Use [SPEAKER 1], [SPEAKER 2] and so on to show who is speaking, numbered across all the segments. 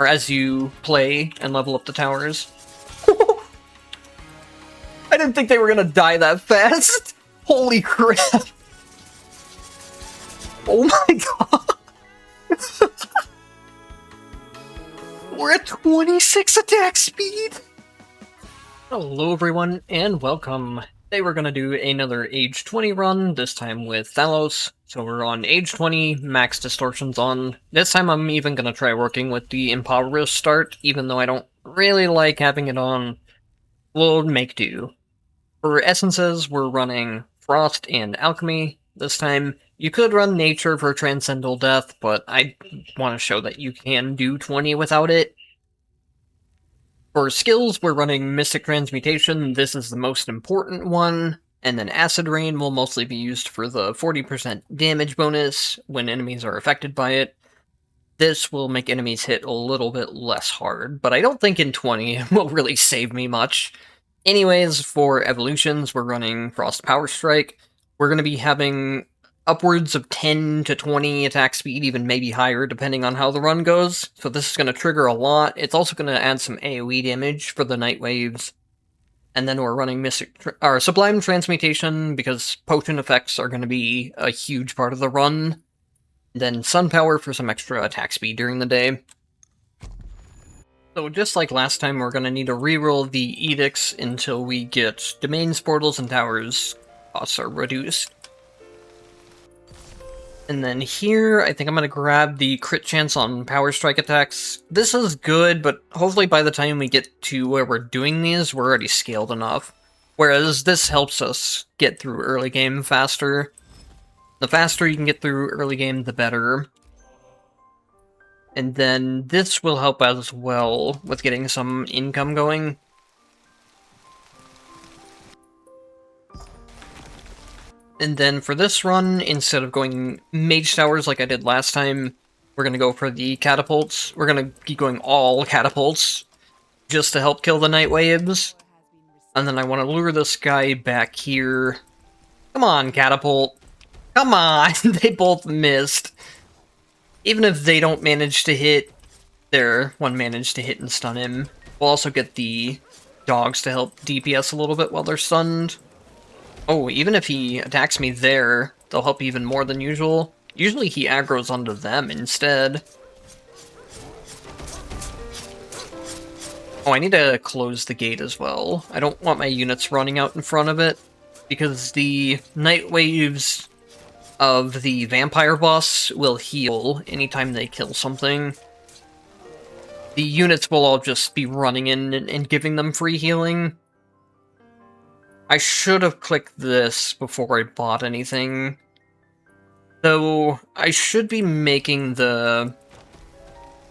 [SPEAKER 1] or as you play and level up the towers. I didn't think they were gonna die that fast! Holy crap! Oh my god! We're at 26 attack speed! Hello everyone, and welcome. Today we're gonna do another Age 20 run, this time with Thallos. So we're on Age 20, max Distortions on. This time I'm even gonna try working with the Impoverished start, even though I don't really like having it on. We'll make do. For essences, we're running Frost and Alchemy this time. You could run Nature for Transcendental Death, but I want to show that you can do 20 without it. For skills, we're running Mystic Transmutation. This is the most important one. And then Acid Rain will mostly be used for the 40% damage bonus when enemies are affected by it. This will make enemies hit a little bit less hard, but I don't think in 20 it will really save me much. Anyways, for evolutions, we're running Frost Power Strike. We're going to be having upwards of 10 to 20 attack speed, even maybe higher, depending on how the run goes. So this is going to trigger a lot. It's also going to add some AoE damage for the Night Waves. And then we're running Sublime Transmutation, because potion effects are going to be a huge part of the run. Then Sun Power for some extra attack speed during the day. So just like last time, we're going to need to reroll the edicts until we get domains, portals, and towers costs are reduced. And then here, I think I'm going to grab the crit chance on power strike attacks. This is good, but hopefully by the time we get to where we're doing these, we're already scaled enough. Whereas this helps us get through early game faster. The faster you can get through early game, the better. And then this will help as well with getting some income going. And then for this run, instead of going Mage Towers like I did last time, we're going to go for the Catapults. We're going to keep going all Catapults, just to help kill the Night Waves. And then I want to lure this guy back here. Come on, Catapult. Come on! They both missed. Even if they don't manage to hit, their one managed to hit and stun him. We'll also get the dogs to help DPS a little bit while they're stunned. Oh, even if he attacks me there, they'll help even more than usual. Usually he aggroes onto them instead. Oh, I need to close the gate as well. I don't want my units running out in front of it, because the Night Waves of the vampire boss will heal anytime they kill something. The units will all just be running in and giving them free healing. I should have clicked this before I bought anything. Though, I should be making the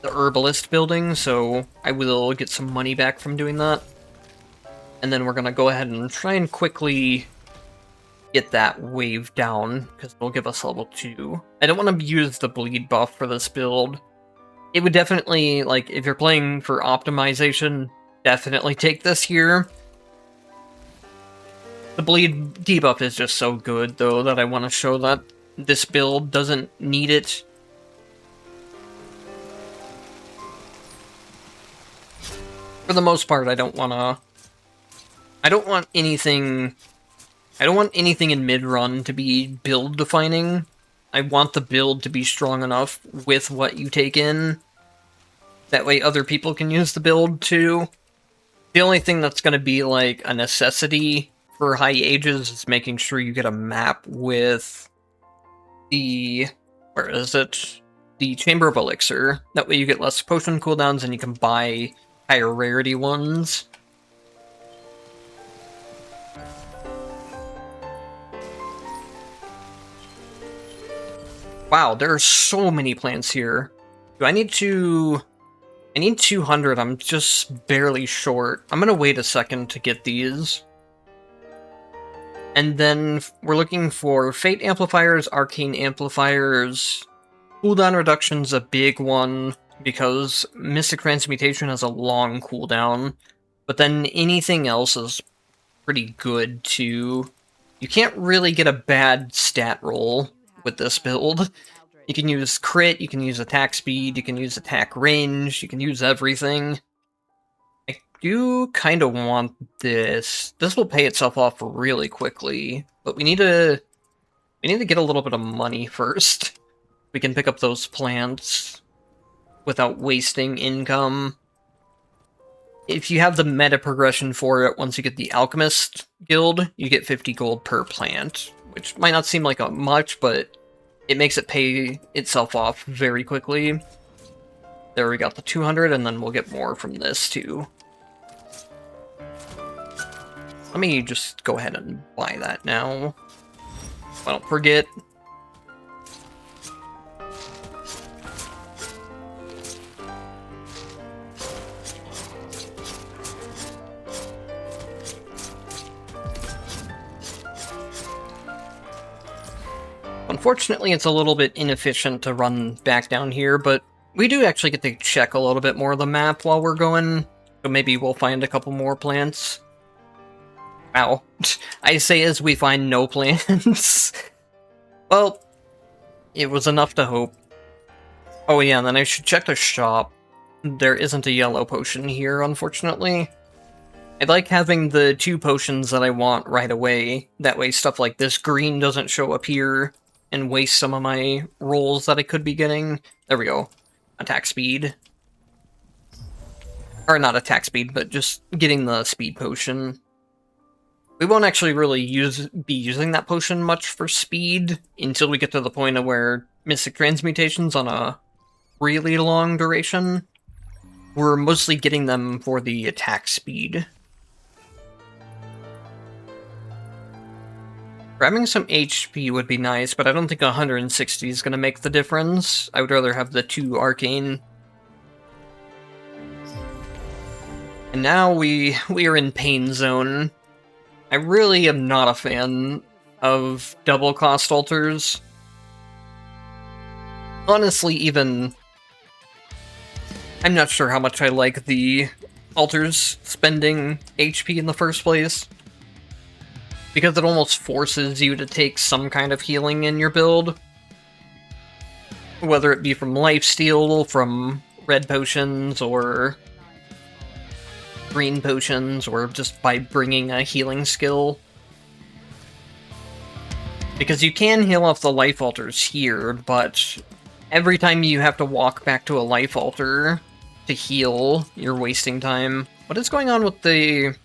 [SPEAKER 1] herbalist building, so I will get some money back from doing that. And then we're gonna go ahead and try and quickly get that wave down, because it'll give us level 2. I don't want to use the bleed buff for this build. It would definitely, like, if you're playing for optimization, definitely take this here. The bleed debuff is just so good, though, that I want to show that this build doesn't need it. For the most part, I don't want anything in mid-run to be build-defining. I want the build to be strong enough with what you take in. That way other people can use the build, too. The only thing that's going to be, like, a necessity for high ages is making sure you get a map with the... where is it? The Chamber of Elixir. That way you get less potion cooldowns and you can buy higher rarity ones. Wow, there are so many plants here. Do I need to... I need 200, I'm just barely short. I'm gonna wait a second to get these. And then we're looking for Fate Amplifiers, Arcane Amplifiers. Cooldown Reduction's a big one, because Mystic Transmutation has a long cooldown. But then anything else is pretty good, too. You can't really get a bad stat roll with this build. You can use crit, you can use attack speed, you can use attack range, you can use everything. I do kind of want this. This will pay itself off really quickly, but we need to get a little bit of money first. We can pick up those plants without wasting income. If you have the meta progression for it, once you get the Alchemist Guild, you get 50 gold per plant, which might not seem like much, but it makes it pay itself off very quickly. There, we got the 200, and then we'll get more from this, too. Let me just go ahead and buy that now. I don't forget. Unfortunately, it's a little bit inefficient to run back down here, but we do actually get to check a little bit more of the map while we're going, so maybe we'll find a couple more plants. Wow. I say as we find no plants. Well, it was enough to hope. Oh yeah, and then I should check the shop. There isn't a yellow potion here, unfortunately. I like having the 2 potions that I want right away. That way stuff like this green doesn't show up here and waste some of my rolls that I could be getting. There we go. Attack speed. Or not attack speed, but just getting the speed potion. We won't actually really be using that potion much for speed until we get to the point of where Mystic Transmutations on a really long duration. We're mostly getting them for the attack speed. Grabbing some HP would be nice, but I don't think 160 is going to make the difference. I would rather have the 2 Arcane. And now we are in Pain Zone. I really am not a fan of double cost altars. Honestly, even... I'm not sure how much I like the altars spending HP in the first place. Because it almost forces you to take some kind of healing in your build. Whether it be from lifesteal, from red potions, or green potions, or just by bringing a healing skill. Because you can heal off the life altars here, but every time you have to walk back to a life altar to heal, you're wasting time. What is going on with the...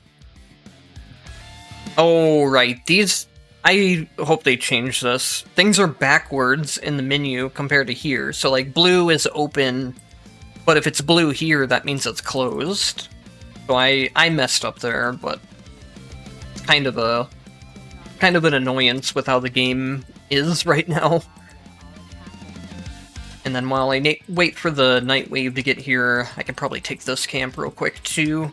[SPEAKER 1] Oh, right. These... I hope they change this. Things are backwards in the menu compared to here. So, like, blue is open, but if it's blue here, that means it's closed. So I messed up there, but it's kind of an annoyance with how the game is right now. And then while I wait for the Night Wave to get here, I can probably take this camp real quick, too.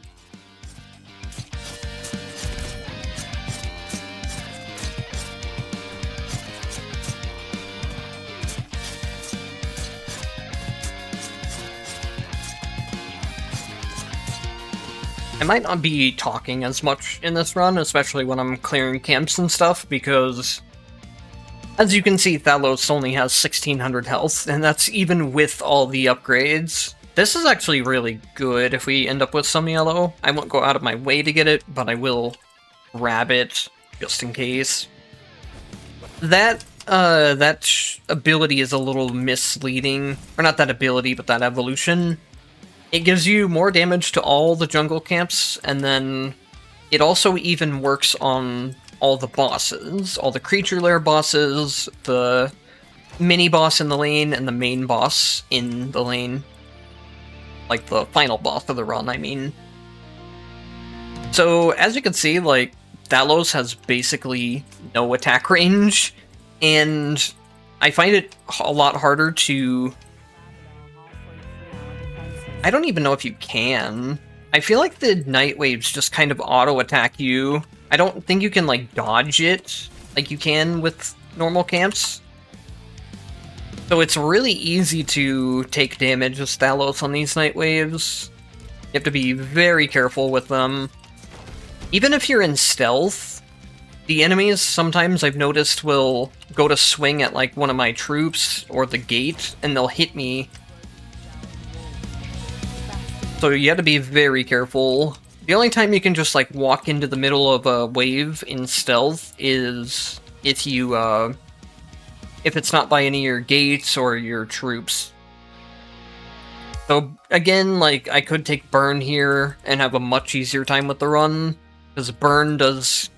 [SPEAKER 1] I might not be talking as much in this run, especially when I'm clearing camps and stuff, because as you can see, Thallos only has 1600 health, and that's even with all the upgrades. This is actually really good if we end up with some yellow. I won't go out of my way to get it, but I will grab it just in case. That ability is a little misleading. Or not that ability, but that evolution. It gives you more damage to all the jungle camps, and then it also even works on all the bosses. All the creature lair bosses, the mini-boss in the lane, and the main boss in the lane. Like, the final boss of the run, I mean. So, as you can see, like, Thallos has basically no attack range, and I find it a lot harder to... I don't even know if you can. I feel like the Night Waves just kind of auto-attack you. I don't think you can, like, dodge it like you can with normal camps. So it's really easy to take damage with Thallos on these Night Waves. You have to be very careful with them. Even if you're in stealth, The enemies, sometimes I've noticed, will go to swing at, like, one of my troops or the gate, and they'll hit me. So you have to be very careful. The only time you can just, like, walk into the middle of a wave in stealth is if you, if it's not by any of your gates or your troops. So, again, like, I could take Burn here and have a much easier time with the run, because Burn does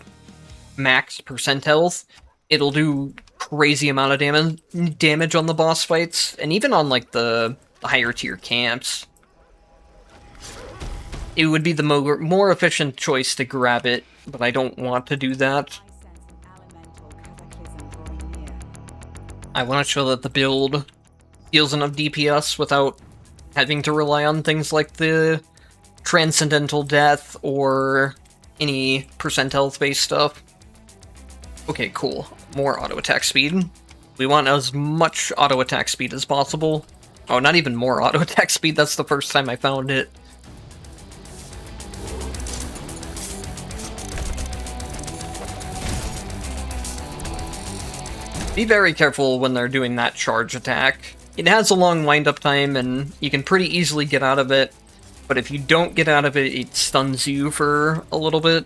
[SPEAKER 1] max percent health. It'll do crazy amount of damage on the boss fights, and even on, like, the higher tier camps. It would be the more efficient choice to grab it, but I don't want to do that. I want to show that the build deals enough DPS without having to rely on things like the Transcendental Death or any percent health based stuff. Okay, cool. More auto attack speed. We want as much auto attack speed as possible. Oh, not even more auto attack speed, that's the first time I found it. Be very careful when they're doing that charge attack. It has a long wind-up time, and you can pretty easily get out of it, but if you don't get out of it, it stuns you for a little bit.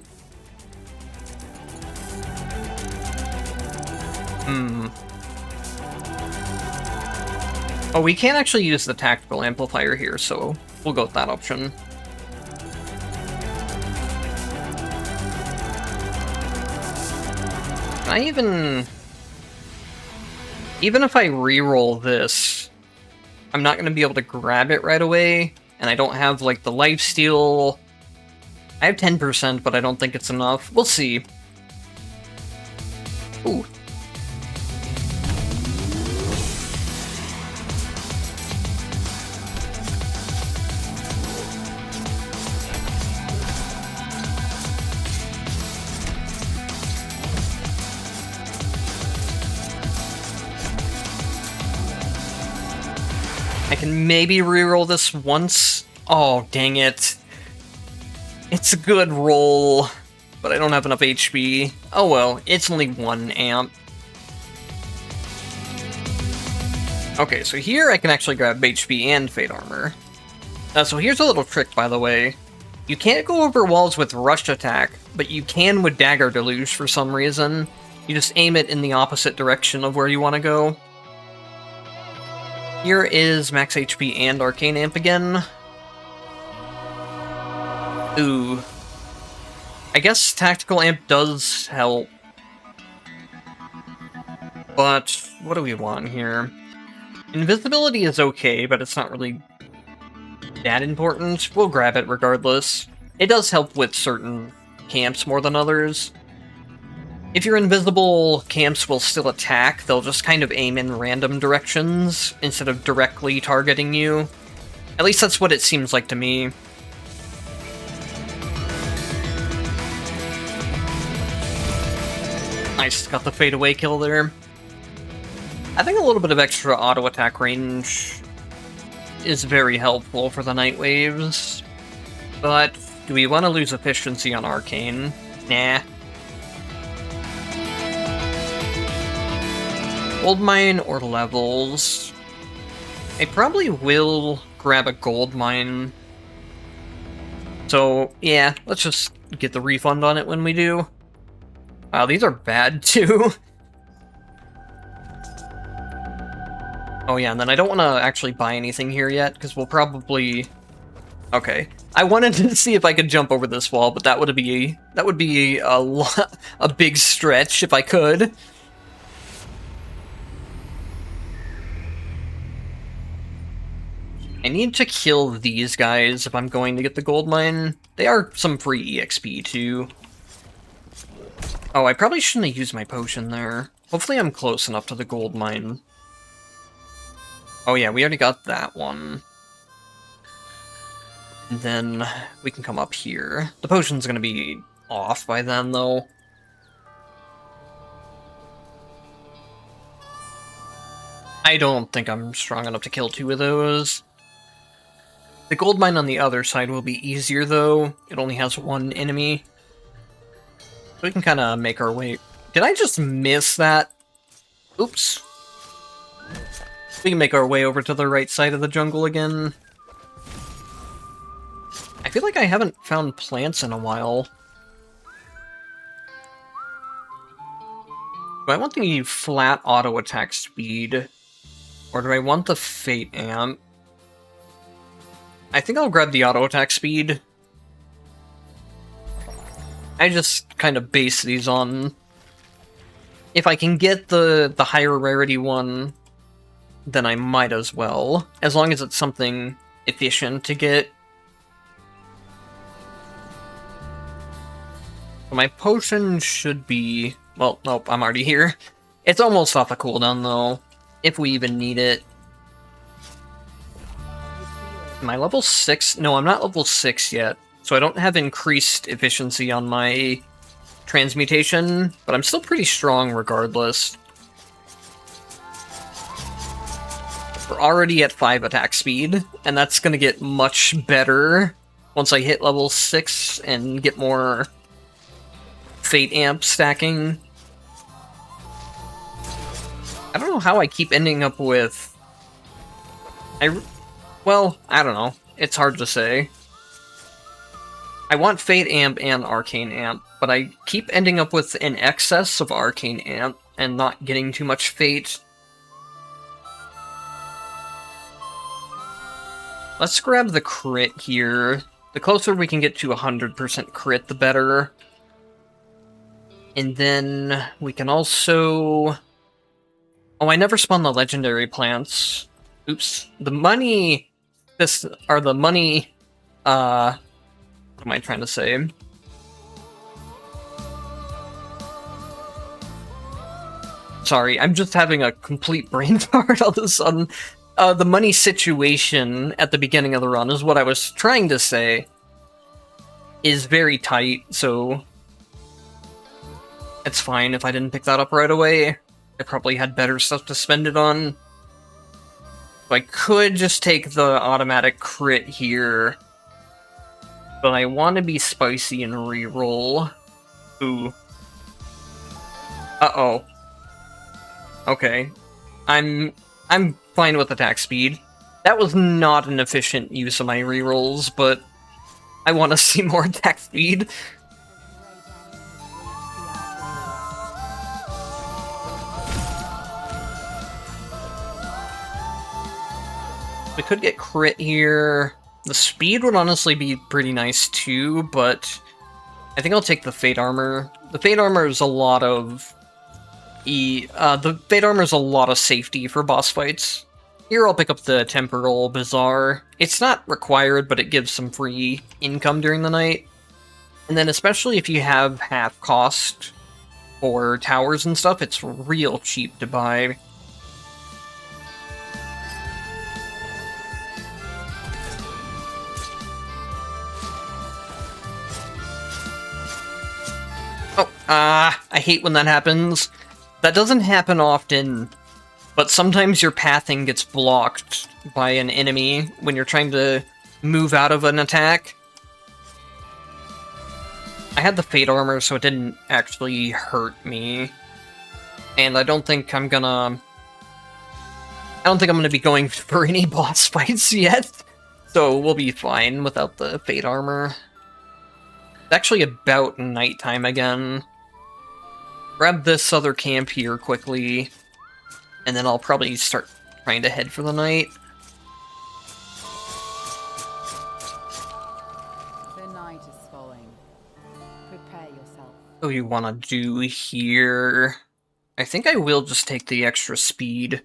[SPEAKER 1] Oh, we can't actually use the tactical amplifier here, so we'll go with that option. Can I even if I reroll this, I'm not going to be able to grab it right away, and I don't have, like, the lifesteal. I have 10%, but I don't think it's enough. We'll see. Ooh. I can maybe reroll this once. Oh, dang it. It's a good roll, but I don't have enough HP. Oh well, it's only 1 amp. Okay, so here I can actually grab HP and Fate Armor. So here's a little trick, by the way. You can't go over walls with Rush Attack, but you can with Dagger Deluge for some reason. You just aim it in the opposite direction of where you want to go. Here is max HP and Arcane Amp again. Ooh. I guess Tactical Amp does help. But what do we want here? Invisibility is okay, but it's not really that important. We'll grab it regardless. It does help with certain camps more than others. If you're invisible, camps will still attack. They'll just kind of aim in random directions instead of directly targeting you. At least that's what it seems like to me. Nice, got the fade away kill there. I think a little bit of extra auto attack range is very helpful for the night waves. But do we want to lose efficiency on Arcane? Nah. Gold mine or levels? I probably will grab a gold mine. So, yeah, let's just get the refund on it when we do. Wow, these are bad too. Oh yeah, and then I don't want to actually buy anything here yet, because we'll probably... Okay. I wanted to see if I could jump over this wall, but that would be a big stretch if I could. I need to kill these guys if I'm going to get the gold mine. They are some free EXP too. Oh, I probably shouldn't have used my potion there. Hopefully I'm close enough to the gold mine. Oh yeah, we already got that one. And then we can come up here. The potion's gonna be off by then, though. I don't think I'm strong enough to kill 2 of those. The gold mine on the other side will be easier, though. It only has 1 enemy. We can kind of make our way... Did I just miss that? Oops. We can make our way over to the right side of the jungle again. I feel like I haven't found plants in a while. Do I want the flat auto attack speed? Or do I want the Fate Amp? I think I'll grab the auto attack speed. I just kind of base these on... If I can get the higher rarity one, then I might as well. As long as it's something efficient to get. My potion should be... Well, nope, I'm already here. It's almost off a cooldown, though. If we even need it. Am I level 6? No, I'm not level 6 yet. So I don't have increased efficiency on my transmutation, but I'm still pretty strong regardless. We're already at 5 attack speed, and that's going to get much better once I hit level 6 and get more Fate Amp stacking. I don't know how I keep ending up with... Well, I don't know. It's hard to say. I want Fate Amp and Arcane Amp, but I keep ending up with an excess of Arcane Amp and not getting too much Fate. Let's grab the crit here. The closer we can get to 100% crit, the better. And then we can also... Oh, I never spawned the legendary plants. Oops. The money... the money... What am I trying to say? Sorry, I'm just having a complete brain fart all of a sudden. The money situation at the beginning of the run is what I was trying to say. Is very tight, so... It's fine if I didn't pick that up right away. I probably had better stuff to spend it on. So I could just take the automatic crit here. But I want to be spicy and reroll. Ooh. Uh-oh. Okay. I'm fine with attack speed. That was not an efficient use of my rerolls, but I want to see more attack speed. We could get crit here. The speed would honestly be pretty nice too, but I think I'll take the Fate Armor. The Fate Armor is a lot of the Fate Armor is a lot of safety for boss fights. Here I'll pick up the Temporal Bazaar. It's not required, but it gives some free income during the night. And then especially if you have half cost for towers and stuff, it's real cheap to buy. Oh, I hate when that happens. That doesn't happen often, but sometimes your pathing gets blocked by an enemy when you're trying to move out of an attack. I had the Fate Armor, so it didn't actually hurt me. And I don't think I'm gonna be going for any boss fights yet. So we'll be fine without the Fate Armor. It's actually about nighttime again. Grab this other camp here quickly, and then I'll probably start trying to head for the night.
[SPEAKER 2] The night is falling. Prepare yourself.
[SPEAKER 1] What do you want to do here? I think I will just take the extra speed. If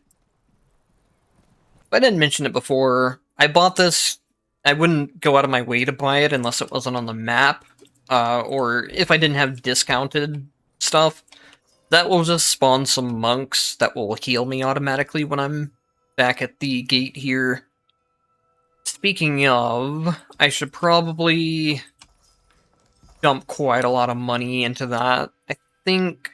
[SPEAKER 1] I didn't mention it before, I bought this. I wouldn't go out of my way to buy it unless it wasn't on the map, or if I didn't have discounted stuff. That will just spawn some monks that will heal me automatically when I'm back at the gate here. Speaking of, I should probably dump quite a lot of money into that. I think...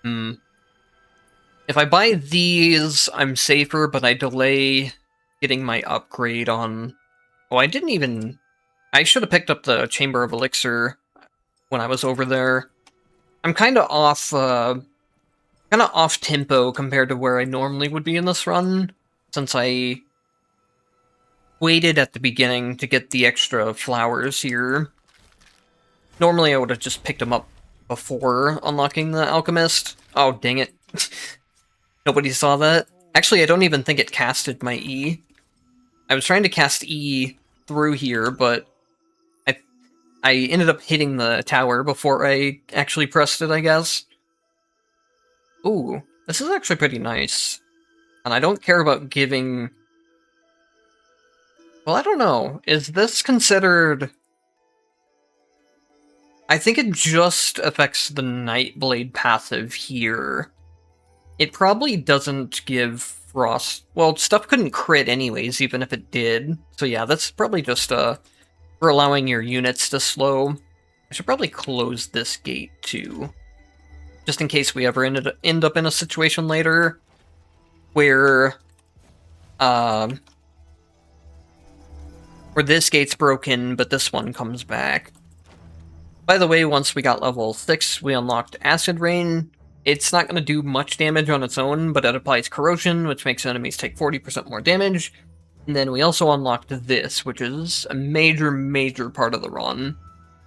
[SPEAKER 1] If I buy these, I'm safer, but I delay getting my upgrade on... Oh, I should have picked up the Chamber of Elixir when I was over there. I'm kind of off tempo compared to where I normally would be in this run, since I waited at the beginning to get the extra flowers here. Normally I would have just picked them up before unlocking the alchemist. Oh, dang it. Nobody saw that. Actually, I don't even think it casted my E. I was trying to cast E through here, but I ended up hitting the tower before I actually pressed it, I guess. Ooh, this is actually pretty nice. And I don't care about giving... Well, I don't know. Is this considered... I think it just affects the Nightblade passive here. It probably doesn't give Frost... Well, stuff couldn't crit anyways, even if it did. So yeah, that's probably just for allowing your units to slow. I should probably close this gate too. Just in case we ever end up in a situation later where this gate's broken, but this one comes back. By the way, once we got level 6, we unlocked Acid Rain. It's not going to do much damage on its own, but it applies Corrosion, which makes enemies take 40% more damage. And then we also unlocked this, which is a major part of the run.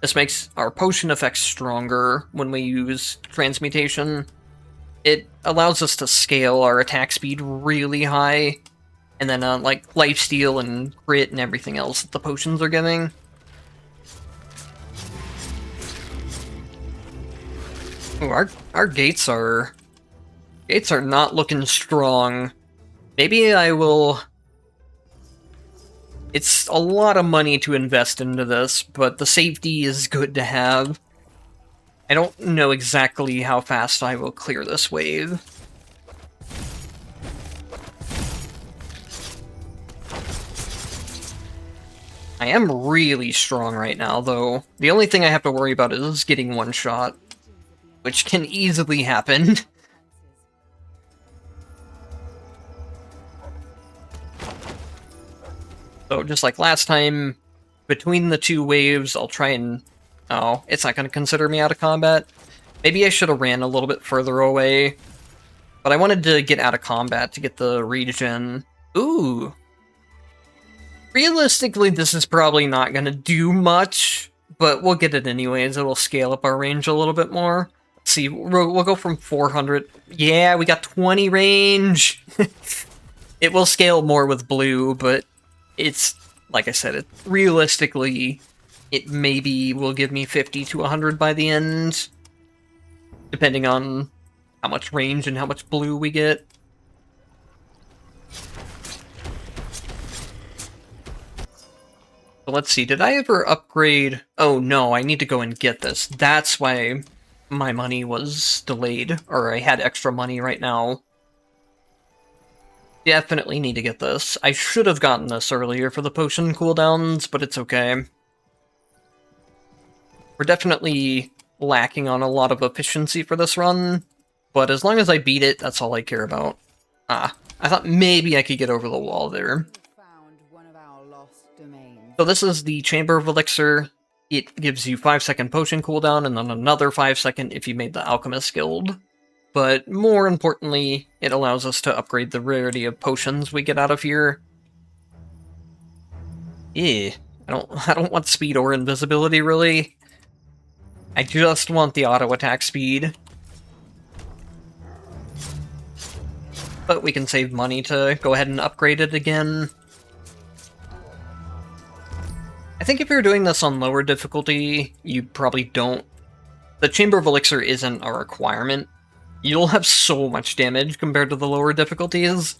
[SPEAKER 1] This makes our potion effects stronger when we use Transmutation. It allows us to scale our attack speed really high, and then like lifesteal and crit and everything else that the potions are giving. Ooh, our gates are not looking strong. Maybe I will... It's a lot of money to invest into this, but the safety is good to have. I don't know exactly how fast I will clear this wave. I am really strong right now, though. The only thing I have to worry about is getting one shot, which can easily happen. So just like last time, between the two waves, I'll try and... Oh, it's not going to consider me out of combat. Maybe I should have ran a little bit further away. But I wanted to get out of combat to get the regen. Ooh. Realistically, this is probably not going to do much, but we'll get it anyways. It'll scale up our range a little bit more. Let's see, we'll go from 400. Yeah, we got 20 range! It will scale more with blue, but... It's, like I said, realistically, it maybe will give me 50 to 100 by the end, depending on how much range and how much blue we get. So let's see, did I ever upgrade... Oh no, I need to go and get this. That's why my money was delayed, or I had extra money right now. Definitely need to get this. I should have gotten this earlier for the potion cooldowns, but it's okay. We're definitely lacking on a lot of efficiency for this run, but as long as I beat it, that's all I care about. Ah, I thought maybe I could get over the wall there.
[SPEAKER 2] Found one of our lost domains.
[SPEAKER 1] So this is the Chamber of Elixir. It gives you 5-second potion cooldown, and then another 5-second if you made the Alchemist Guild. But more importantly, it allows us to upgrade the rarity of potions we get out of here. I don't want speed or invisibility, really. I just want the auto attack speed. But we can save money to go ahead and upgrade it again. I think if you're doing this on lower difficulty, you probably don't... The Chamber of Elixir isn't a requirement. You'll have so much damage compared to the lower difficulties.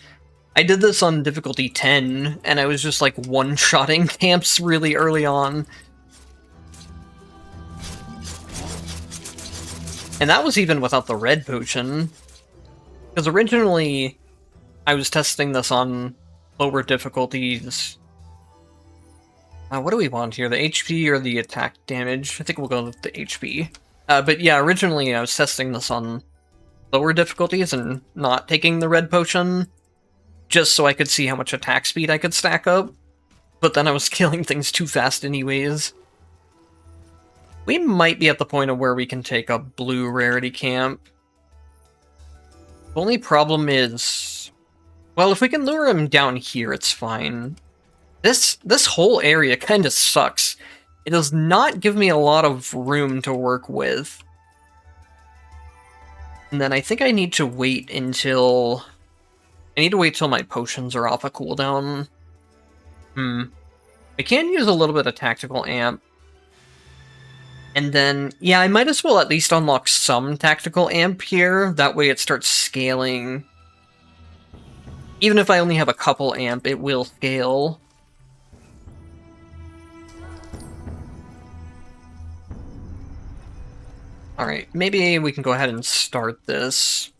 [SPEAKER 1] I did this on difficulty 10, and I was just like one-shotting camps really early on. And that was even without the red potion. Because originally, I was testing this on lower difficulties. What do we want here? The HP or the attack damage? I think we'll go with the HP. But yeah, originally I was testing this on lower difficulties and not taking the red potion, just so I could see how much attack speed I could stack up. But then I was killing things too fast anyways. We might be at the point of where we can take a blue rarity camp. The only problem is... Well, if we can lure him down here, it's fine. This whole area kind of sucks. It does not give me a lot of room to work with. And then I think I need to wait until... I need to wait till my potions are off a cooldown. I can use a little bit of tactical amp. And then, yeah, I might as well at least unlock some tactical amp here. That way it starts scaling. Even if I only have a couple amp, it will scale. Alright, maybe we can go ahead and start this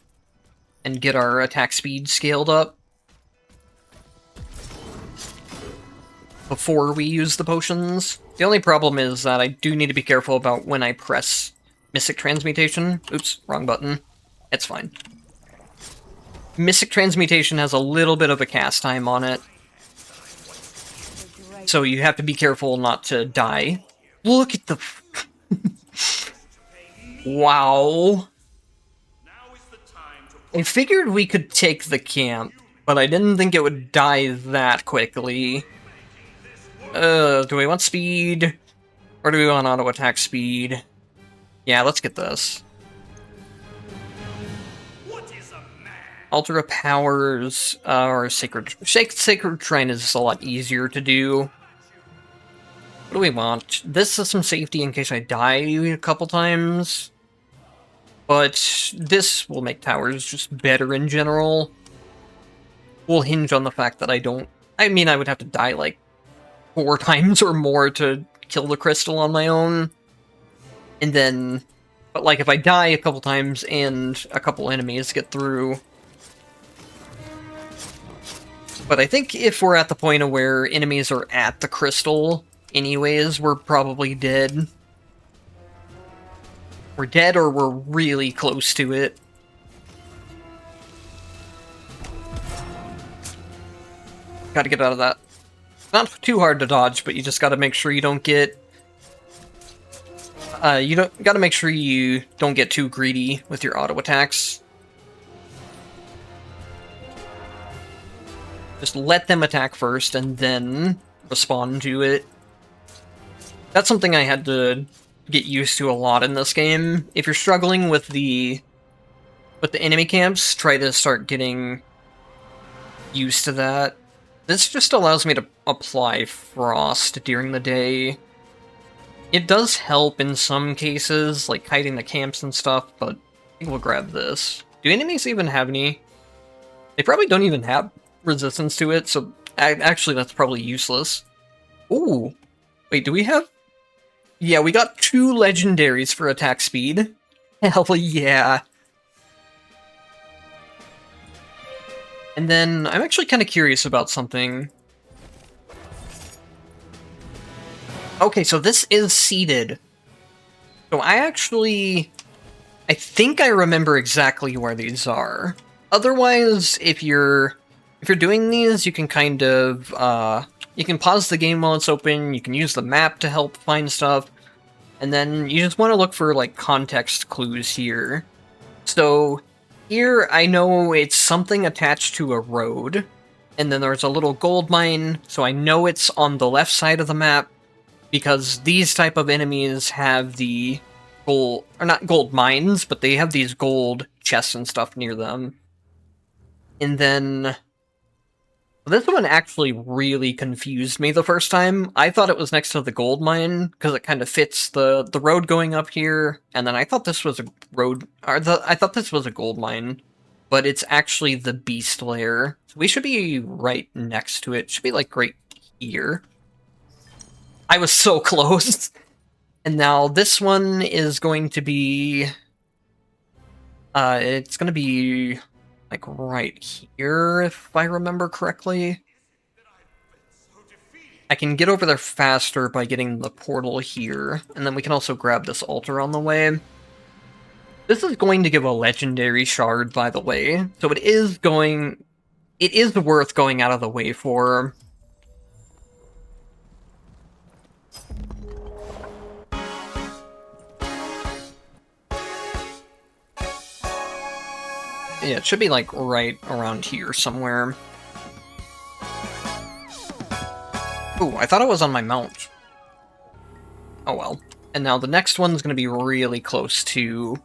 [SPEAKER 1] and get our attack speed scaled up before we use the potions. The only problem is that I do need to be careful about when I press Mystic Transmutation. Oops, wrong button. It's fine. Mystic Transmutation has a little bit of a cast time on it, so you have to be careful not to die. Look at the... Wow. I figured we could take the camp, but I didn't think it would die that quickly. Do we want speed? Or do we want auto attack speed? Yeah, let's get this. Ultra powers, or Sacred Shrine is a lot easier to do. What do we want? This is some safety in case I die a couple times. But this will make towers just better in general. Will hinge on the fact that I don't... I mean, I would have to die like 4 times or more to kill the crystal on my own. And then... But like, if I die a couple times and a couple enemies get through... But I think if we're at the point of where enemies are at the crystal anyways, we're probably dead. We're dead or we're really close to it. Gotta get out of that. Not too hard to dodge, but you just gotta make sure you don't get... gotta make sure you don't get too greedy with your auto attacks. Just let them attack first and then respond to it. That's something I had to get used to a lot in this game. If you're struggling with the enemy camps, try to start getting used to that. This just allows me to apply frost during the day. It does help in some cases, like hiding the camps and stuff, but I think we'll grab this. Do enemies even have any? They probably don't even have resistance to it, so actually that's probably useless. Ooh. Wait, do we have... Yeah, we got 2 legendaries for attack speed. Hell yeah. And then, I'm actually kind of curious about something. Okay, so this is seeded. So I think I remember exactly where these are. Otherwise, if you're doing these, you can kind of, you can pause the game while it's open, you can use the map to help find stuff, and then you just want to look for, like, context clues here. So, here, I know it's something attached to a road, and then there's a little gold mine, so I know it's on the left side of the map, because these type of enemies have the gold, or not gold mines, but they have these gold chests and stuff near them. And then... This one actually really confused me the first time. I thought it was next to the gold mine, because it kind of fits the road going up here, and then I thought this was a road, I thought this was a gold mine, but it's actually the beast lair. So we should be right next to it. It should be like right here. I was so close. And now this one is going to be... it's going to be... like, right here, if I remember correctly. I can get over there faster by getting the portal here, and then we can also grab this altar on the way. This is going to give a legendary shard, by the way, so it is worth going out of the way for. Yeah, it should be like right around here somewhere. Ooh, I thought it was on my mount. Oh well. And now the next one's gonna be really close to...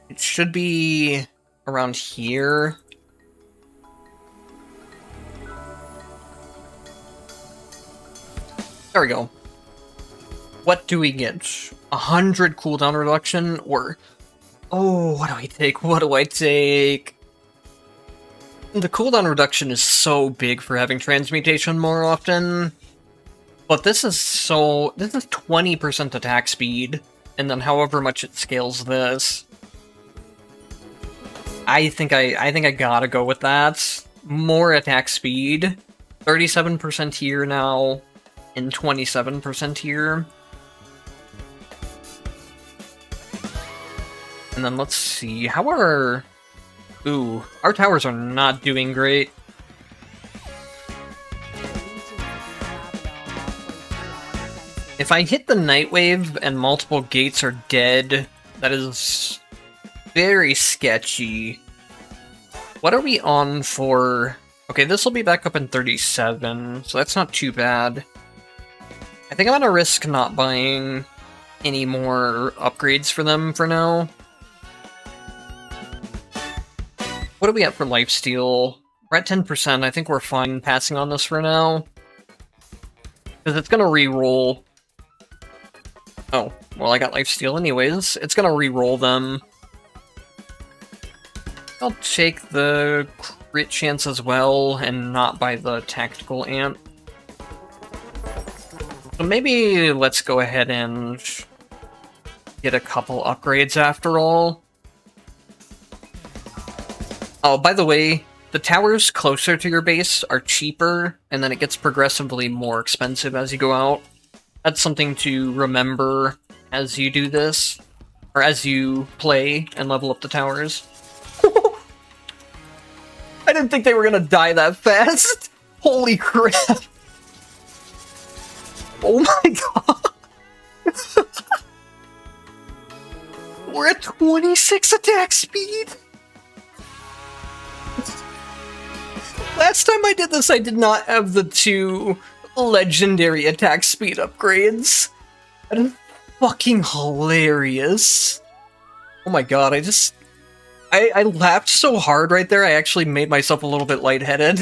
[SPEAKER 1] It should be around here. There we go. What do we get? 100 cooldown reduction, or... Oh, what do I take? What do I take? The cooldown reduction is so big for having transmutation more often. But this is 20% attack speed, and then however much it scales this. I think I gotta go with that. More attack speed. 37% here now, and 27% here. And then let's see, how are... Ooh, our towers are not doing great. If I hit the Night Wave and multiple gates are dead, that is very sketchy. What are we on for? Okay, this will be back up in 37, so that's not too bad. I think I'm gonna risk not buying any more upgrades for them for now. What do we get for lifesteal? We're at 10%, I think we're fine passing on this for now. Because it's gonna re-roll. Oh, well I got lifesteal anyways. It's gonna re-roll them. I'll take the crit chance as well, and not buy the tactical amp. So maybe let's go ahead and get a couple upgrades after all. Oh, by the way, the towers closer to your base are cheaper, and then it gets progressively more expensive as you go out. That's something to remember as you do this, or as you play and level up the towers. I didn't think they were gonna die that fast! Holy crap! Oh my god! We're at 26 attack speed! Last time I did this, I did not have the 2 legendary attack speed upgrades. That is fucking hilarious. Oh my god, I laughed so hard right there, I actually made myself a little bit lightheaded.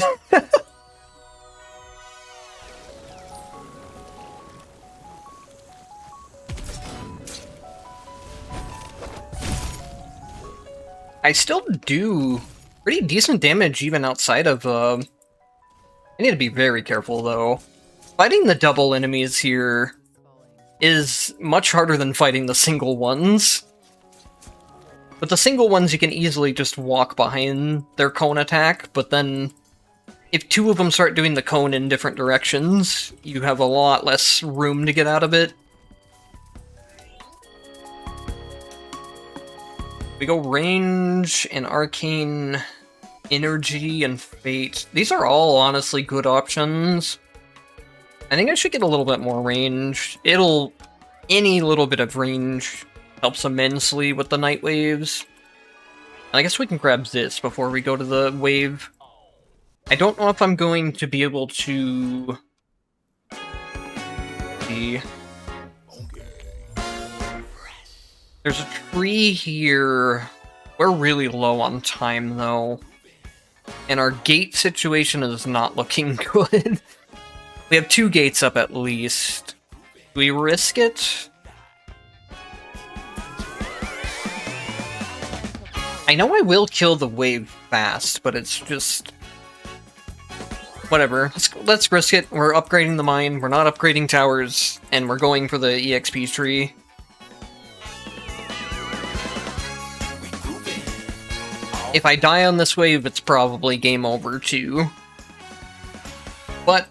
[SPEAKER 1] I still do pretty decent damage even outside of, I need to be very careful though. Fighting the double enemies here is much harder than fighting the single ones. With the single ones, you can easily just walk behind their cone attack, but then if 2 of them start doing the cone in different directions, you have a lot less room to get out of it. We go range and arcane energy and fate. These are all honestly good options. I think I should get a little bit more range. Any little bit of range helps immensely with the night waves. And I guess we can grab this before we go to the wave. I don't know if I'm going to be able to... see. There's a tree here. We're really low on time, though. And our gate situation is not looking good. We have 2 gates up at least. Do we risk it? I know I will kill the wave fast, but it's just... whatever. Let's risk it. We're upgrading the mine, we're not upgrading towers, and we're going for the EXP tree. If I die on this wave, it's probably game over too. But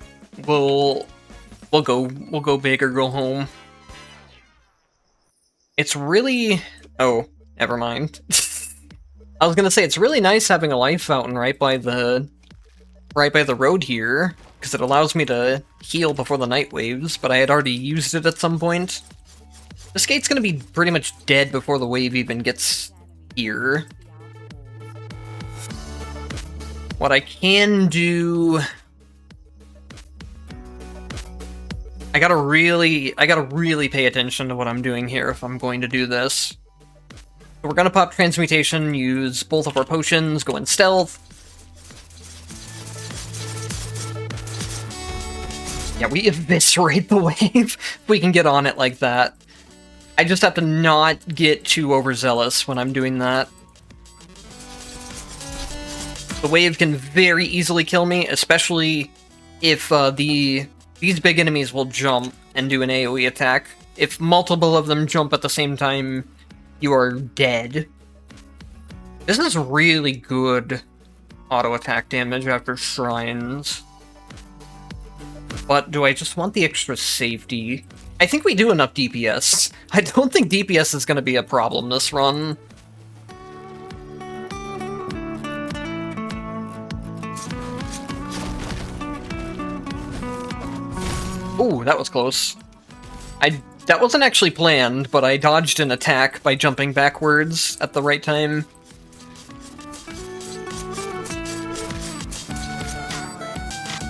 [SPEAKER 1] we'll go big or go home. It's really... oh, never mind. I was gonna say, it's really nice having a life fountain right by the road here, because it allows me to heal before the night waves, but I had already used it at some point. This gate's gonna be pretty much dead before the wave even gets here. What I can do... I gotta really pay attention to what I'm doing here if I'm going to do this. So we're gonna pop Transmutation, use both of our potions, go in stealth. Yeah, we eviscerate the wave if we can get on it like that. I just have to not get too overzealous when I'm doing that. The wave can very easily kill me, especially if these big enemies will jump and do an AoE attack. If multiple of them jump at the same time, you are dead. This is really good auto attack damage after shrines. But do I just want the extra safety? I think we do enough DPS. I don't think DPS is going to be a problem this run. Ooh, that was close. That wasn't actually planned, but I dodged an attack by jumping backwards at the right time.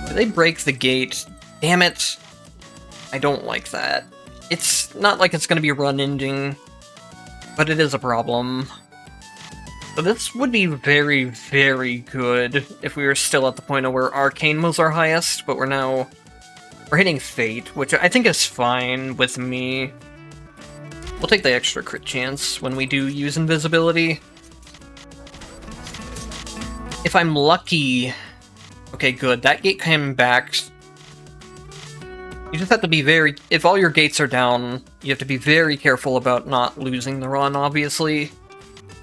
[SPEAKER 1] Did they break the gate? Damn it. I don't like that. It's not like it's going to be run ending, but it is a problem. So this would be very, very good if we were still at the point of where Arcane was our highest, but we're hitting Fate, which I think is fine with me. We'll take the extra crit chance when we do use invisibility. If I'm lucky... Okay, good. That gate came back. You just have to be very... If all your gates are down, you have to be very careful about not losing the run, obviously.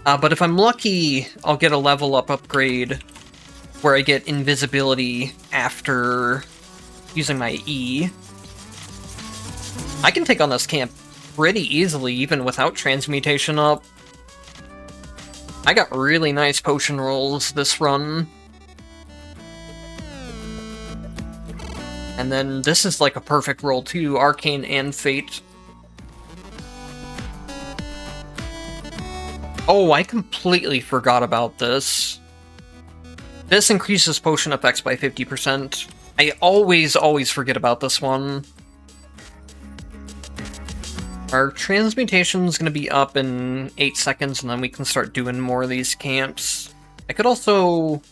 [SPEAKER 1] But if I'm lucky, I'll get a level up upgrade where I get invisibility after using my E. I can take on this camp pretty easily, even without transmutation up. I got really nice potion rolls this run. And then this is like a perfect roll too, Arcane and Fate. Oh, I completely forgot about this. This increases potion effects by 50%. I always forget about this one. Our transmutation's gonna be up in 8 seconds, and then we can start doing more of these camps. I could also...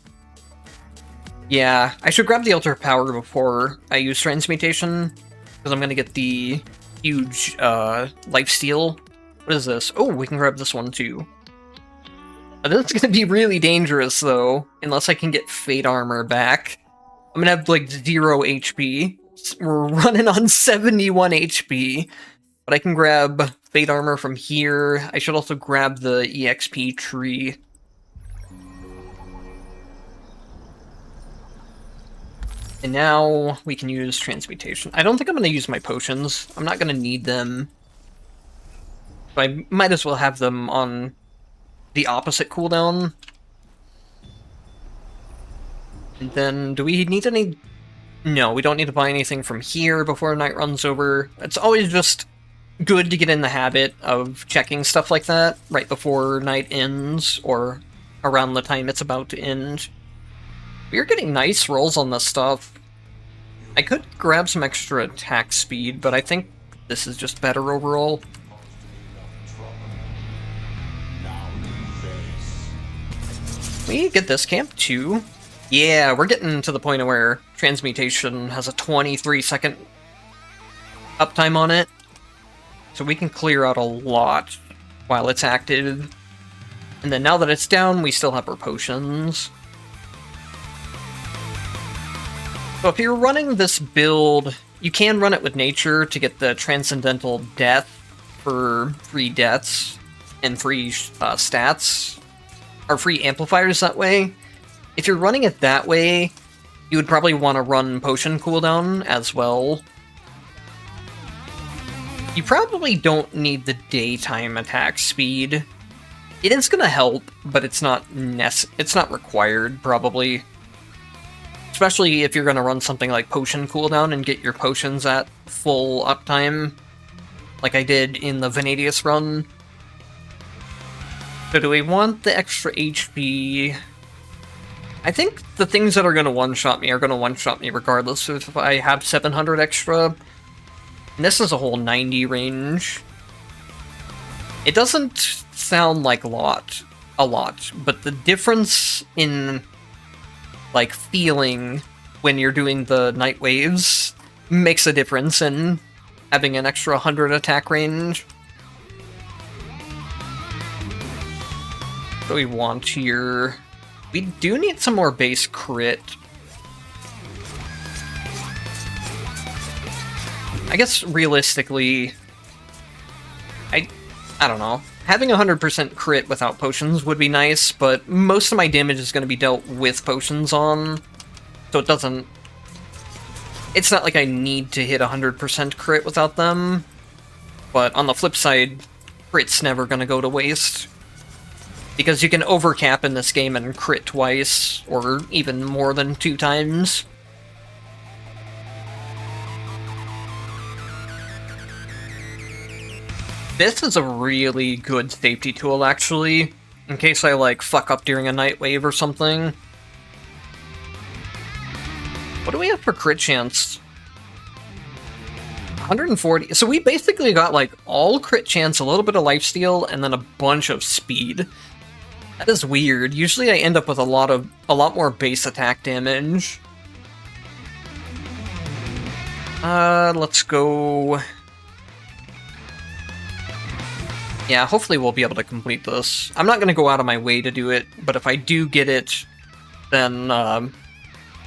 [SPEAKER 1] Yeah, I should grab the Altar of Power before I use transmutation, because I'm gonna get the huge lifesteal. What is this? Oh, we can grab this one too. This is gonna be really dangerous though, unless I can get Fate Armor back. I'm gonna have like 0 HP. We're running on 71 HP. But I can grab Fate Armor from here. I should also grab the EXP tree. And now we can use transmutation. I don't think I'm going to use my potions. I'm not going to need them. But I might as well have them on the opposite cooldown. And then, do we need any... No, we don't need to buy anything from here before night runs over. It's always just good to get in the habit of checking stuff like that right before night ends, or around the time it's about to end. We're getting nice rolls on this stuff. I could grab some extra attack speed, but I think this is just better overall. We get this camp too. Yeah, we're getting to the point where transmutation has a 23-second uptime on it. So we can clear out a lot while it's active. And then now that it's down, we still have our potions. So if you're running this build, you can run it with nature to get the Transcendental Death for free deaths and free stats, or free amplifiers that way. If you're running it that way, you would probably want to run potion cooldown as well. You probably don't need the daytime attack speed. It is going to help, but it's not required, probably. Especially if you're going to run something like potion cooldown and get your potions at full uptime, like I did in the Vanadius run. So do we want the extra HP? I think the things that are going to one-shot me are going to one-shot me regardless of if I have 700 extra. And this is a whole 90 range. It doesn't sound like a lot, but the difference in, like, feeling when you're doing the night waves makes a difference in having an extra 100 attack range. What do we want here? We do need some more base crit. I guess realistically, I don't know. Having 100% crit without potions would be nice, but most of my damage is going to be dealt with potions on, so it doesn't... It's not like I need to hit 100% crit without them, but on the flip side, crit's never going to go to waste. Because you can overcap in this game and crit twice, or even more than 2 times. This is a really good safety tool, actually, in case I, like, fuck up during a night wave or something. What do we have for crit chance? 140. So we basically got, like, all crit chance, a little bit of lifesteal, and then a bunch of speed. That is weird. Usually I end up with a lot more base attack damage. Let's go... Yeah, hopefully we'll be able to complete this. I'm not going to go out of my way to do it, but if I do get it, then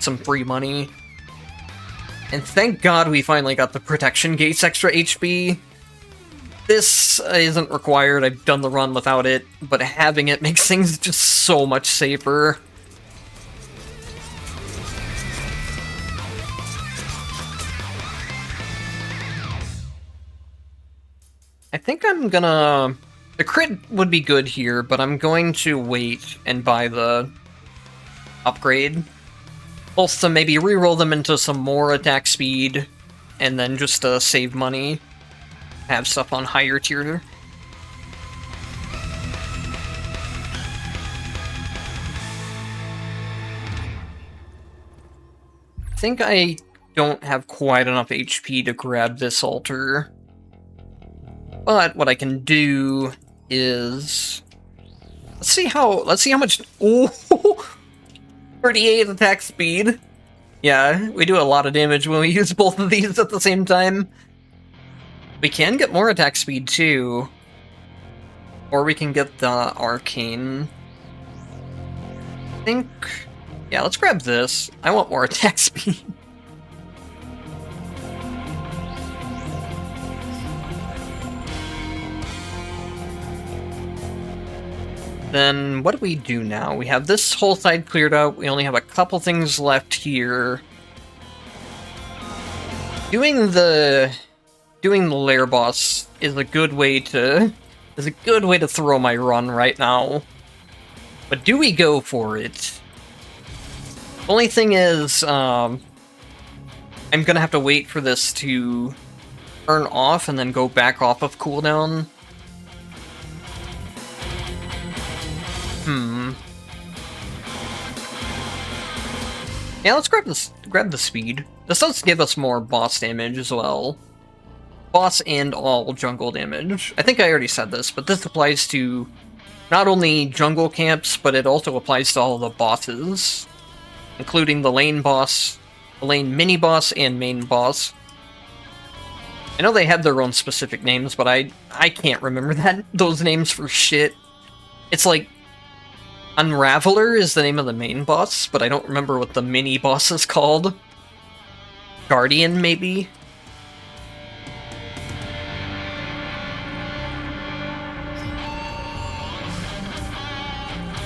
[SPEAKER 1] some free money. And thank God we finally got the Protection Gates extra HP. This isn't required, I've done the run without it, but having it makes things just so much safer. I think I'm gonna... The crit would be good here, but I'm going to wait and buy the upgrade. Both to maybe reroll them into some more attack speed, and then just to save money. Have stuff on higher tier. I think I don't have quite enough HP to grab this altar. But what I can do is... Let's see how much... Ooh! 38 attack speed! Yeah, we do a lot of damage when we use both of these at the same time. We can get more attack speed, too. Or we can get the arcane. I think... Yeah, let's grab this. I want more attack speed. Then, what do we do now? We have this whole side cleared out. We only have a couple things left here. Doing the lair boss is a good way to throw my run right now. But do we go for it? Only thing is, I'm gonna have to wait for this to turn off and then go back off of cooldown. Yeah, let's grab the speed. This does give us more boss damage as well. Boss and all jungle damage. I think I already said this, but this applies to not only jungle camps, but it also applies to all the bosses, including the lane boss, the lane mini-boss, and main boss. I know they have their own specific names, but I can't remember those names for shit. It's like Unraveler is the name of the main boss, but I don't remember what the mini-boss is called. Guardian, maybe?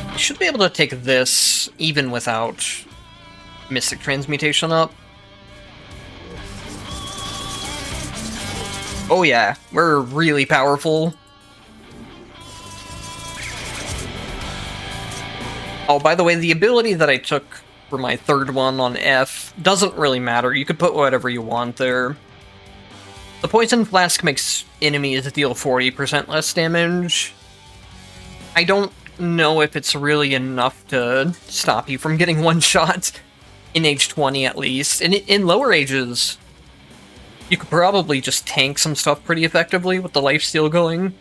[SPEAKER 1] I should be able to take this even without Mystic Transmutation up. Oh yeah, we're really powerful. Oh, by the way, the ability that I took for my third one on F doesn't really matter. You could put whatever you want there. The Poison Flask makes enemies deal 40% less damage. I don't know if it's really enough to stop you from getting one shot in age 20 at least. In lower ages, you could probably just tank some stuff pretty effectively with the lifesteal going.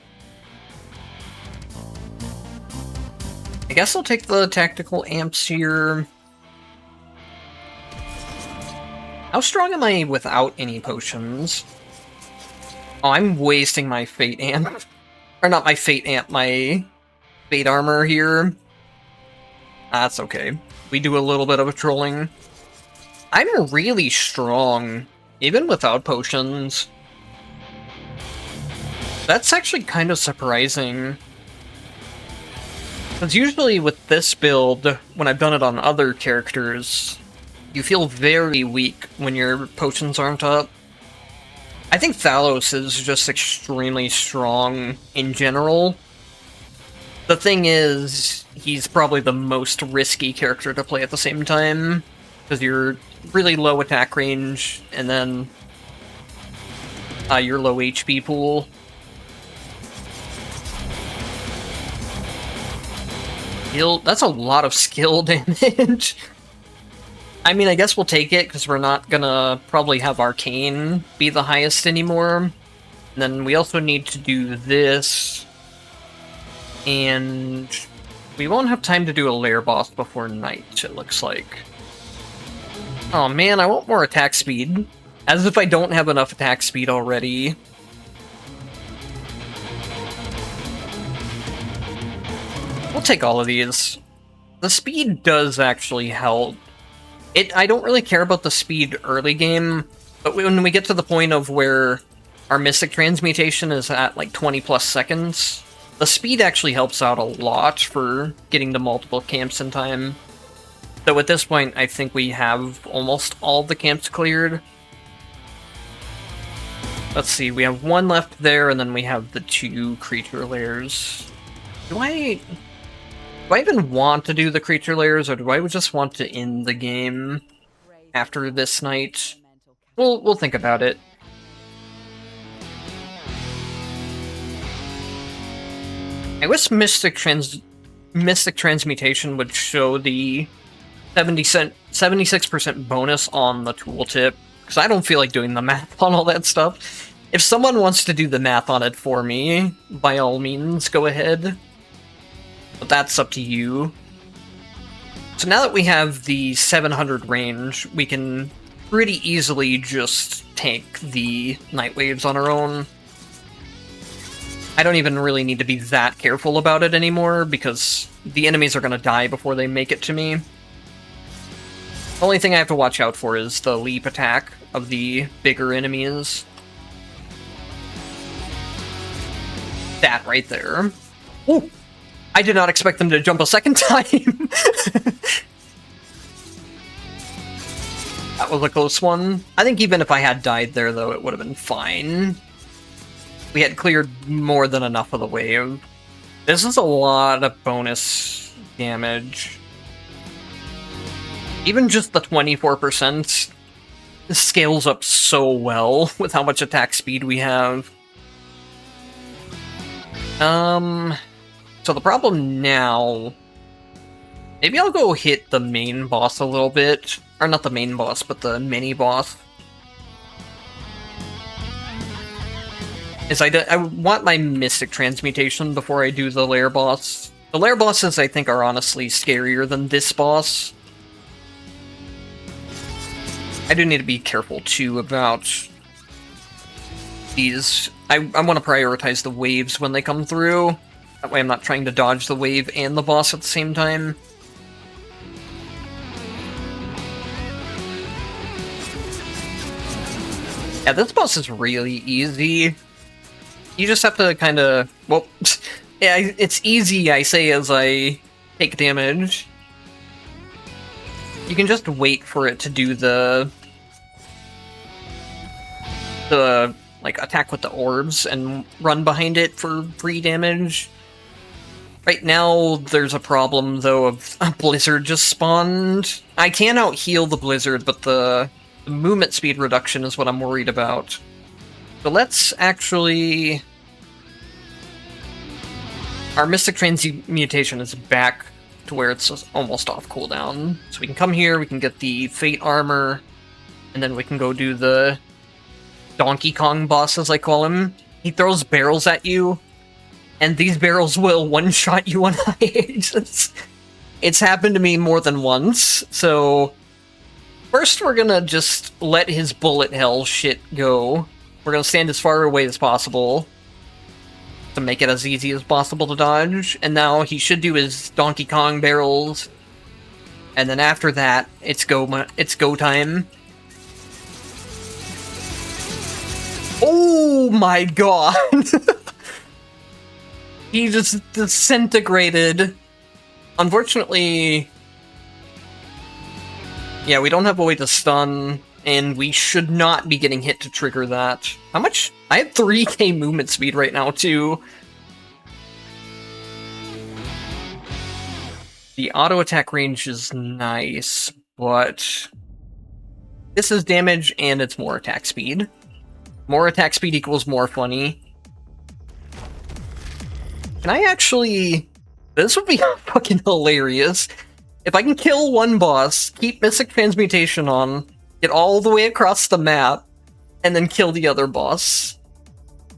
[SPEAKER 1] I guess I'll take the tactical amps here. How strong am I without any potions? Oh, I'm wasting my fate amp. Or not my fate amp, my fate armor here. That's okay. We do a little bit of trolling. I'm really strong, even without potions. That's actually kind of surprising. Because usually with this build, when I've done it on other characters, you feel very weak when your potions aren't up. I think Thallos is just extremely strong in general. The thing is, he's probably the most risky character to play at the same time, because you're really low attack range, and then your low HP pool. That's a lot of skill damage. I mean, I guess we'll take it, because we're not gonna probably have Arcane be the highest anymore. And then we also need to do this. And we won't have time to do a lair boss before night, it looks like. Oh man, I want more attack speed. As if I don't have enough attack speed already. We'll take all of these. The speed does actually help. I don't really care about the speed early game, but when we get to the point of where our Mystic Transmutation is at like 20 plus seconds, the speed actually helps out a lot for getting to multiple camps in time. Though at this point, I think we have almost all the camps cleared. Let's see, we have one left there, and then we have the 2 creature lairs. Do I even want to do the creature lairs, or do I just want to end the game after this night? We'll think about it. I wish Mystic Transmutation would show the 76% bonus on the tooltip, because I don't feel like doing the math on all that stuff. If someone wants to do the math on it for me, by all means, go ahead. But that's up to you. So now that we have the 700 range, we can pretty easily just tank the Night Waves on our own. I don't even really need to be that careful about it anymore, because the enemies are going to die before they make it to me. The only thing I have to watch out for is the leap attack of the bigger enemies. That right there. Ooh! I did not expect them to jump a second time! That was a close one. I think even if I had died there, though, it would have been fine. We had cleared more than enough of the wave. This is a lot of bonus damage. Even just the 24% scales up so well with how much attack speed we have. So the problem now... Maybe I'll go hit the main boss a little bit. Or not the main boss, but the mini-boss. I want my Mystic Transmutation before I do the lair boss. The lair bosses, I think, are honestly scarier than this boss. I do need to be careful, too, about these. I want to prioritize the waves when they come through. That way I'm not trying to dodge the wave and the boss at the same time. Yeah, this boss is really easy. You just have to kind of... Well, yeah, it's easy, I say, as I take damage. You can just wait for it to do the like, attack with the orbs and run behind it for free damage. Right now, there's a problem, though, of a blizzard just spawned. I can out-heal the blizzard, but the movement speed reduction is what I'm worried about. So let's actually... our Mystic Transmutation is back to where it's almost off cooldown. So we can come here, we can get the Fate Armor, and then we can go do the Donkey Kong boss, as I call him. He throws barrels at you, and these barrels will one-shot you on high ages. It's happened to me more than once, so first we're gonna just let his bullet hell shit go. We're gonna stand as far away as possible to make it as easy as possible to dodge, and now he should do his Donkey Kong barrels, and then after that, it's go time. Oh my god! He just disintegrated. Unfortunately, yeah, we don't have a way to stun, and we should not be getting hit to trigger that. How much? I have 3k movement speed right now, too. The auto attack range is nice, but this is damage and it's more attack speed. More attack speed equals more funny. Can I actually... This would be fucking hilarious. If I can kill one boss, keep Mystic Transmutation on, get all the way across the map, and then kill the other boss.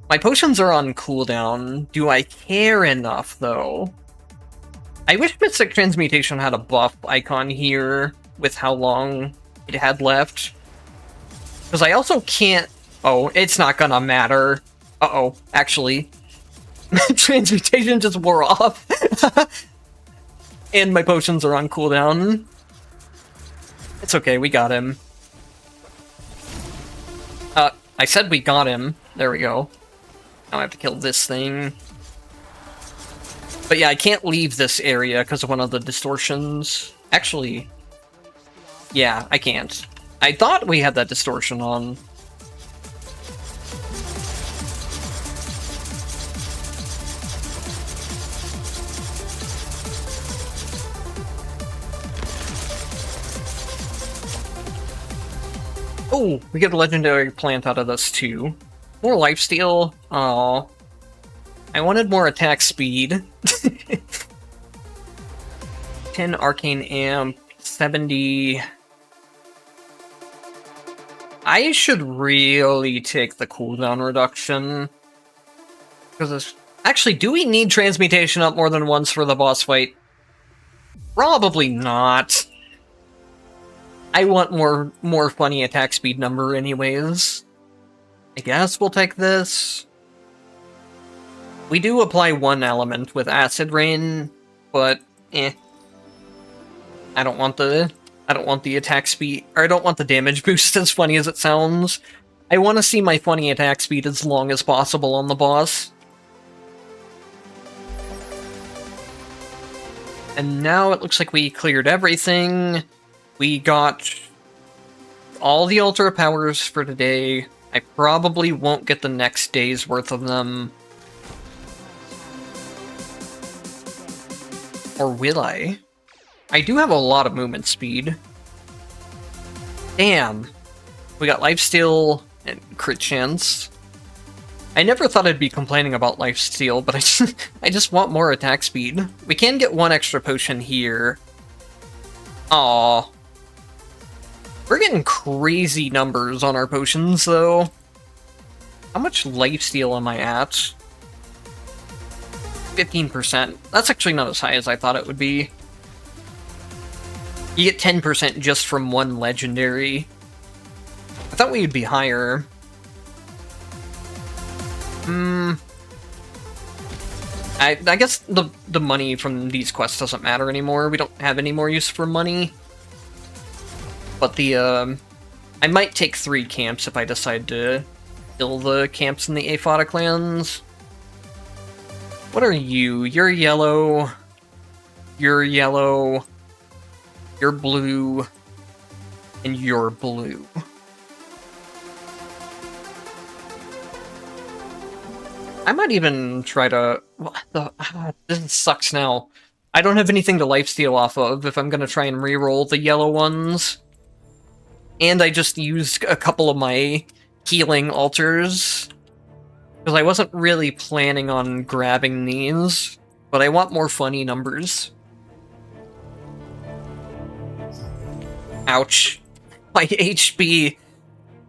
[SPEAKER 1] My potions are on cooldown. Do I care enough, though? I wish Mystic Transmutation had a buff icon here with how long it had left. Because I also can't... Oh, it's not gonna matter. Uh-oh, actually. Transmutation just wore off. And my potions are on cooldown. It's okay, we got him. I said we got him. There we go. Now I have to kill this thing. But yeah, I can't leave this area because of one of the distortions. Actually, yeah, I can't. I thought we had that distortion on. Oh, we get a legendary plant out of this too. More lifesteal. Aww. I wanted more attack speed. 10 arcane amp, 70. I should really take the cooldown reduction. Because actually, do we need transmutation up more than once for the boss fight? Probably not. I want more funny attack speed number anyways. I guess we'll take this. We do apply one element with Acid Rain, but I don't want the attack speed, or I don't want the damage boost as funny as it sounds. I want to see my funny attack speed as long as possible on the boss. And now it looks like we cleared everything. We got all the Ultra Powers for today. I probably won't get the next day's worth of them. Or will I? I do have a lot of movement speed. Damn. We got lifesteal and crit chance. I never thought I'd be complaining about lifesteal, but I just want more attack speed. We can get one extra potion here. Aww. We're getting crazy numbers on our potions, though. How much lifesteal am I at? 15%. That's actually not as high as I thought it would be. You get 10% just from one legendary. I thought we would be higher. I guess the money from these quests doesn't matter anymore. We don't have any more use for money. But the, I might take 3 camps if I decide to kill the camps in the Aphata clans. What are you? You're yellow. You're yellow. You're blue. And you're blue. I might even try to... What the... this sucks now. I don't have anything to lifesteal off of if I'm gonna try and reroll the yellow ones. And I just used a couple of my healing altars. Because I wasn't really planning on grabbing these. but I want more funny numbers. Ouch. My HP.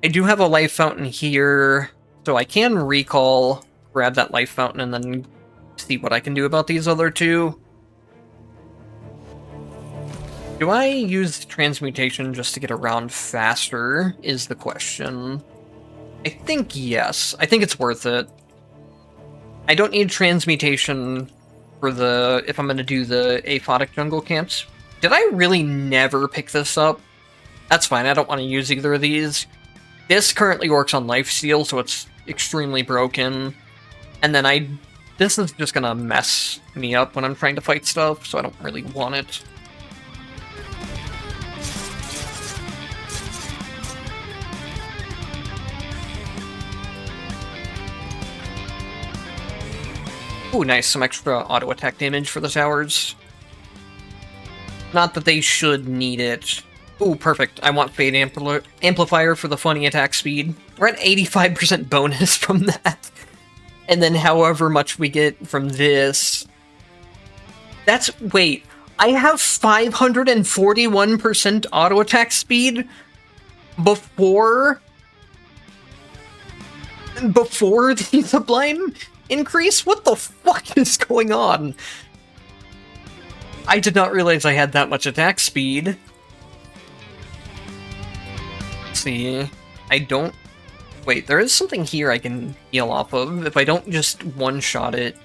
[SPEAKER 1] I do have a life fountain here, so I can recall, grab that life fountain, and then see what I can do about these other two. Do I use transmutation just to get around faster, is the question. I think yes. I think it's worth it. I don't need transmutation for the, if I'm going to do the aphotic jungle camps. Did I really never pick this up? That's fine, I don't want to use either of these. This currently works on lifesteal, so it's extremely broken. And then this is just gonna mess me up when I'm trying to fight stuff, so I don't really want it. Ooh, nice, some extra auto attack damage for the towers. Not that they should need it. Ooh, perfect. I want Fade Amplifier for the funny attack speed. We're at 85% bonus from that. And then however much we get from this. Wait, I have 541% auto attack speed before the Sublime increase? What the fuck is going on? I did not realize I had that much attack speed. See, I don't... Wait, there is something here I can heal off of if I don't just one-shot it.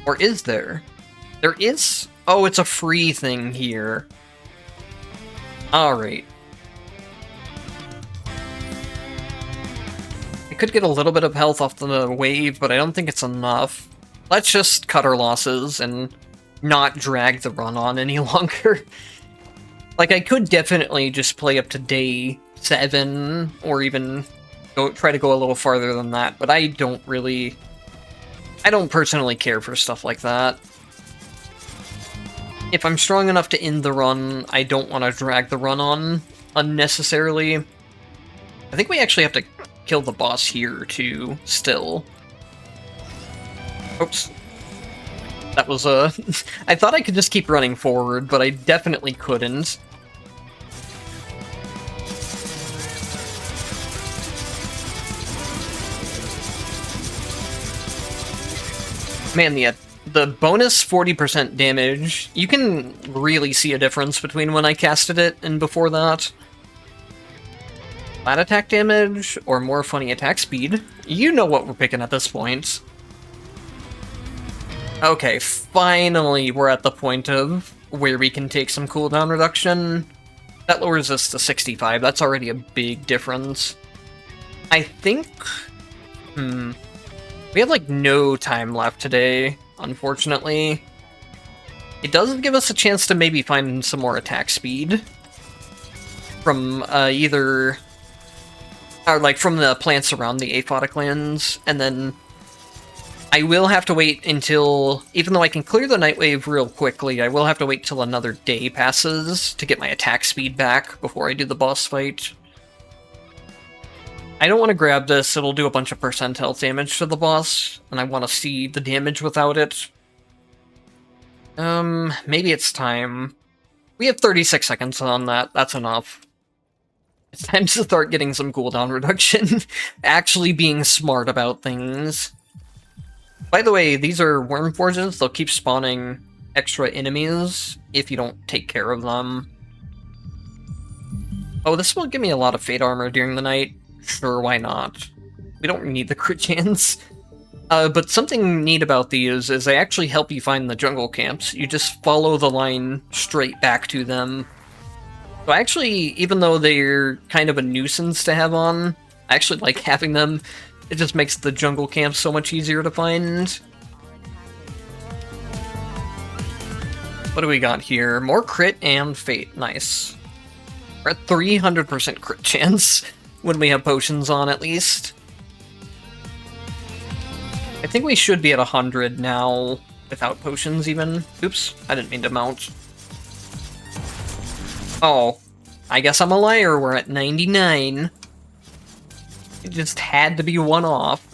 [SPEAKER 1] Or is there? There is? Oh, it's a free thing here. Alright. I could get a little bit of health off the wave, but I don't think it's enough. Let's just cut our losses and not drag the run on any longer. Like, I could definitely just play up to day 7, or even try to go a little farther than that, but I don't personally care for stuff like that. If I'm strong enough to end the run, I don't want to drag the run on unnecessarily. I think we actually have to kill the boss here, too, still. Oops. That was I thought I could just keep running forward, but I definitely couldn't. Man, the bonus 40% damage, you can really see a difference between when I casted it and before that. Flat attack damage, or more funny attack speed. You know what we're picking at this point. Okay, finally we're at the point of where we can take some cooldown reduction. That lowers us to 65, that's already a big difference. I think... we have, like, no time left today, unfortunately. It does give us a chance to maybe find some more attack speed. From, either... Or, like, from the plants around the aphotic lands, and then... I will have to wait until... Even though I can clear the Nightwave real quickly, I will have to wait till another day passes to get my attack speed back before I do the boss fight. I don't want to grab this, it'll do a bunch of percent health damage to the boss, and I want to see the damage without it. Maybe it's time. We have 36 seconds on that, that's enough. It's time to start getting some cooldown reduction. Actually being smart about things. By the way, these are worm forges, they'll keep spawning extra enemies if you don't take care of them. Oh, this will give me a lot of fate armor during the night. Sure, why not? We don't need the crit chance. But something neat about these is they actually help you find the jungle camps. You just follow the line straight back to them. So actually, even though they're kind of a nuisance to have on, I actually like having them. It just makes the jungle camps so much easier to find. What do we got here? More crit and fate. Nice. We're at 300% crit chance. When we have potions on, at least. I think we should be at 100 now, without potions, even. Oops, I didn't mean to mount. Oh, I guess I'm a liar, we're at 99. It just had to be one off.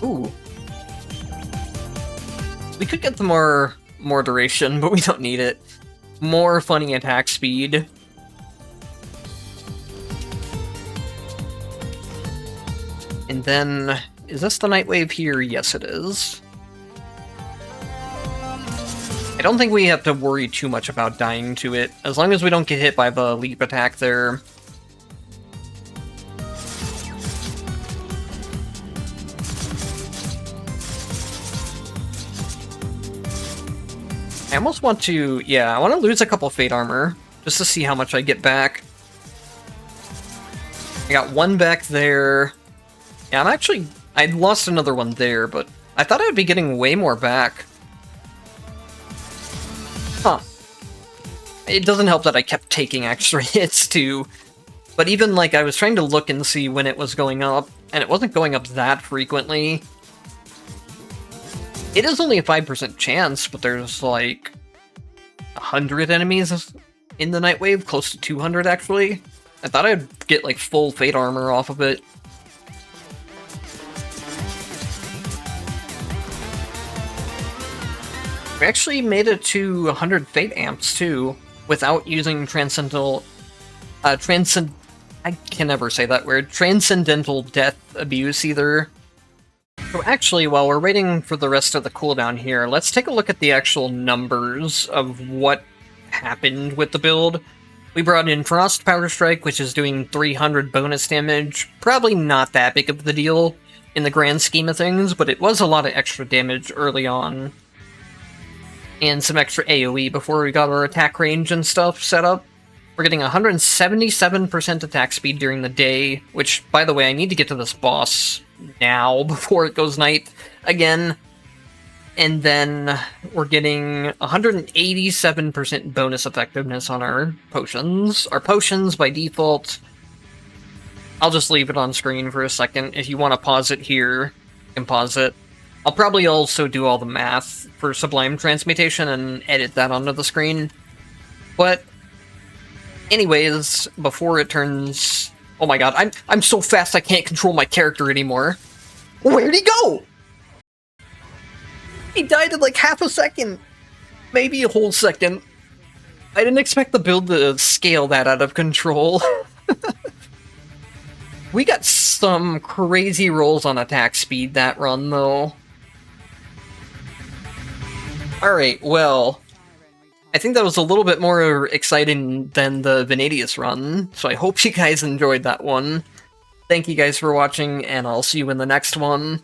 [SPEAKER 1] Ooh. We could get the more duration, but we don't need it. More funny attack speed. And then, is this the Night Wave here? Yes, it is. I don't think we have to worry too much about dying to it, as long as we don't get hit by the leap attack there. I almost want to, yeah, I want to lose a couple Fate Armor, just to see how much I get back. I got one back there. Yeah, I lost another one there, but I thought I would be getting way more back. Huh. It doesn't help that I kept taking extra hits, too. But even, like, I was trying to look and see when it was going up, and it wasn't going up that frequently. It is only a 5% chance, but there's, like, 100 enemies in the Night Wave, close to 200, actually. I thought I'd get, like, full Fate Armor off of it. We actually made it to 100 Fate Amps, too, without using Transcendental... I can never say that word. Transcendental Death Abuse, either. So actually, while we're waiting for the rest of the cooldown here, let's take a look at the actual numbers of what happened with the build. We brought in Frost Powder Strike, which is doing 300 bonus damage. Probably not that big of the deal in the grand scheme of things, but it was a lot of extra damage early on. And some extra AoE before we got our attack range and stuff set up. We're getting 177% attack speed during the day, which, by the way, I need to get to this boss now before it goes night again. And then we're getting 187% bonus effectiveness on our potions. Our potions, by default, I'll just leave it on screen for a second. If you want to pause it here, you can pause it. I'll probably also do all the math for Sublime Transmutation and edit that onto the screen. But anyways, before it turns... Oh my god, I'm so fast I can't control my character anymore. Where'd he go? He died in like half a second. Maybe a whole second. I didn't expect the build to scale that out of control. We got some crazy rolls on attack speed that run, though. Alright, well, I think that was a little bit more exciting than the Venadius run, so I hope you guys enjoyed that one. Thank you guys for watching, and I'll see you in the next one.